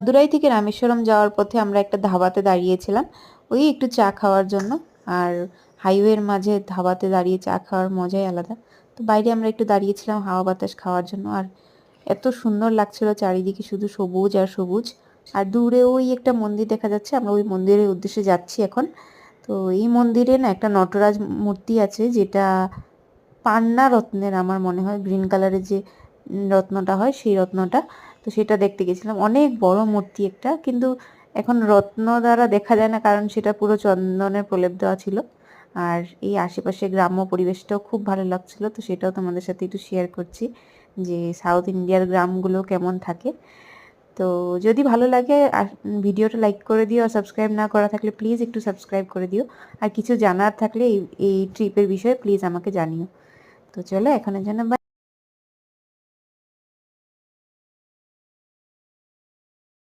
মাদুরাই থেকে রামেশ্বরম যাওয়ার পথে আমরা একটা ধাবাতে দাঁড়িয়েছিলাম ওই একটু চা খাওয়ার জন্য। আর হাইওয়ের মাঝে ধাবাতে দাঁড়িয়ে চা খাওয়ার মজাই আলাদা। তো বাইরে আমরা একটু দাঁড়িয়েছিলাম হাওয়া বাতাস খাওয়ার জন্য। আর এত সুন্দর লাগছিল চারিদিকে শুধু সবুজ আর সবুজ। আর দূরে ওই একটা মন্দির দেখা যাচ্ছে, আমরা ওই মন্দিরের উদ্দেশ্যে যাচ্ছি এখন। তো এই মন্দিরে না একটা নটরাজ মূর্তি আছে, যেটা পান্না রত্নের, আমার মনে হয় গ্রিন কালারের যে রত্নটা হয় সেই রত্নটা। তো সেটা দেখতে গেছিলাম, অনেক বড় মূর্তি একটা, কিন্তু এখন রত্ন দ্বারা দেখা যায় না কারণ সেটা পুরো চন্দনের প্রলেপ দেওয়া ছিল। আর এই আশেপাশে গ্রাম্য পরিবেশটাও খুব ভালো লাগছিল, তো সেটাও তোমাদের সাথে একটু শেয়ার করছি যে সাউথ ইন্ডিয়ার গ্রামগুলো কেমন থাকে। তো যদি ভালো লাগে আর ভিডিওটা লাইক করে দিও, আর সাবস্ক্রাইব না করা থাকলে প্লিজ একটু সাবস্ক্রাইব করে দিও। আর কিছু জানার থাকলে এই ট্রিপের বিষয়ে প্লিজ আমাকে জানিও। তো চলো এখনের জন্য বাই।